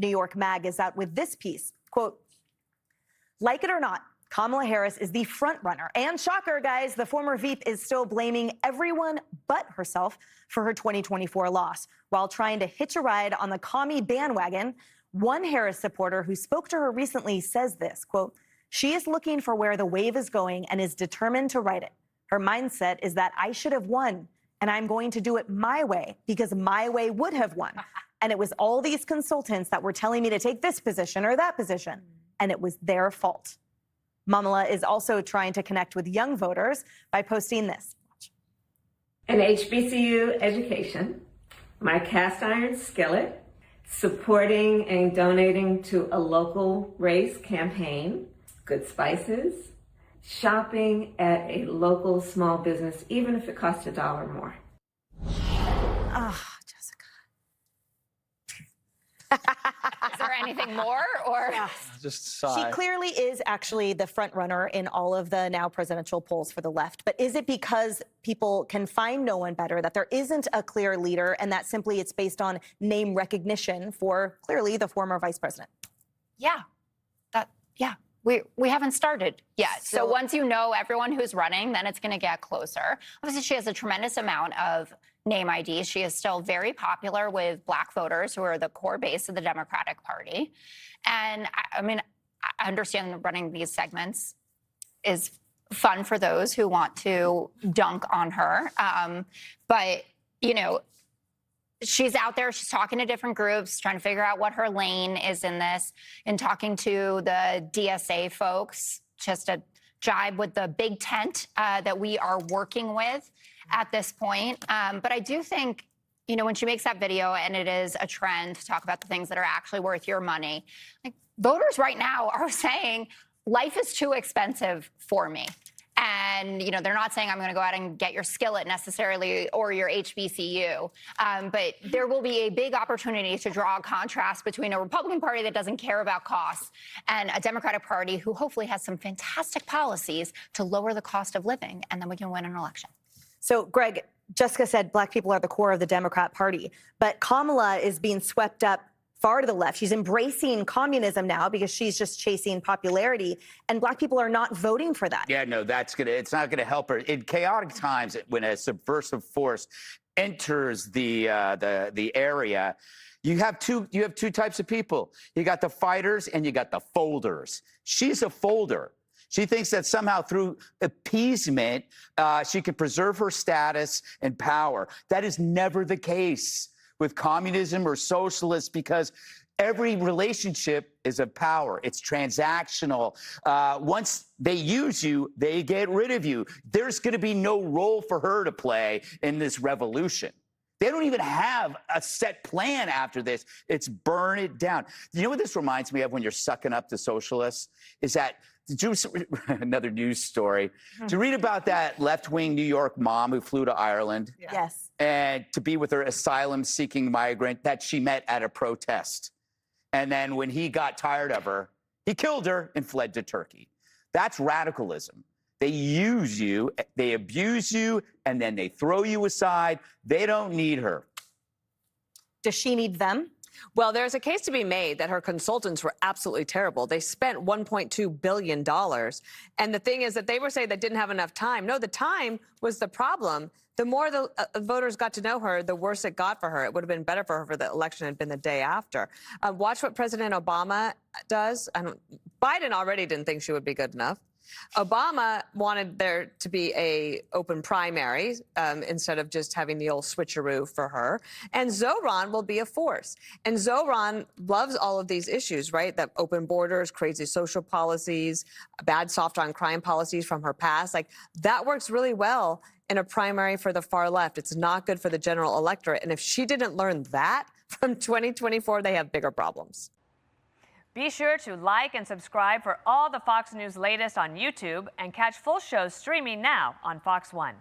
New York Mag is out with this piece. Quote, like it or not, Kamala Harris is the front runner. And shocker, guys, the former VP is still blaming everyone but herself for her 2024 loss while trying to hitch a ride on the commie bandwagon. One Harris supporter who spoke to her recently says this, quote, she is looking for where the wave is going and is determined to ride it. Her mindset is that I should have won, and I'm going to do it my way because my way would have won. And it was all these consultants that were telling me to take this position or that position, and it was their fault. Kamala is also trying to connect with young voters by posting this. An HBCU education, my cast iron skillet, supporting and donating to a local race campaign, good spices, shopping at a local small business, even if it costs $1 more. Ah, Is there anything more, or? Yes. Just sigh. She clearly is actually the front runner in all of the now presidential polls for the left. But is it because people can find no one better, that there isn't a clear leader, and that simply it's based on name recognition for clearly the former vice president? Yeah, we haven't started yet. So once you know everyone who's running, then it's going to get closer. Obviously, she has a tremendous amount of name IDs. She is still very popular with Black voters who are the core base of the Democratic Party. And I mean, I understand that running these segments is fun for those who want to dunk on her. But, you know, she's out there, she's talking to different groups, trying to figure out what her lane is in this, and talking to the DSA folks, just a jibe with the big tent that we are working with at this point. But I do think, you know, when she makes that video and it is a trend to talk about the things that are actually worth your money, like voters right now are saying life is too expensive for me. And, you know, they're not saying I'm going to go out and get your skillet necessarily or your HBCU. But there will be a big opportunity to draw a contrast between a Republican Party that doesn't care about costs and a Democratic Party who hopefully has some fantastic policies to lower the cost of living. And then we can win an election. So, Greg, Jessica said Black people are the core of the Democrat Party. But Kamala is being swept up far to the left. She's embracing communism now because she's just chasing popularity, and Black people are not voting for that. Yeah, no, it's not gonna help her. In chaotic times, when a subversive force enters the area, you have two types of people. You got the fighters and you got the folders. She's a folder. She thinks that somehow through appeasement, she can preserve her status and power. That is never the case with communism or socialists, because every relationship is of power. It's transactional. Once they use you, they get rid of you. There's going to be no role for her to play in this revolution. They don't even have a set plan after this. It's burn it down. You know what this reminds me of when you're sucking up to socialists? Is that, another news story. Did you read about that left-wing New York mom who flew to Ireland? Yes. And to be with her asylum-seeking migrant that she met at a protest. And then when he got tired of her, he killed her and fled to Turkey. That's radicalism. They use you, they abuse you, and then they throw you aside. They don't need her. Does she need them? Well, there's a case to be made that her consultants were absolutely terrible. They spent $1.2 billion. And the thing is that they were saying they didn't have enough time. No, the time was the problem. The more the voters got to know her, the worse it got for her. It would have been better for her if the election had been the day after. Watch what President Obama does. Biden already didn't think she would be good enough. Obama wanted there to be a open primary instead of just having the old switcheroo for her. And Zohran will be a force. And Zohran loves all of these issues, right? That open borders, crazy social policies, bad soft on crime policies from her past. Like, that works really well in a primary for the far left. It's not good for the general electorate. And if she didn't learn that from 2024, they have bigger problems. Be sure to like and subscribe for all the Fox News latest on YouTube, and catch full shows streaming now on Fox One.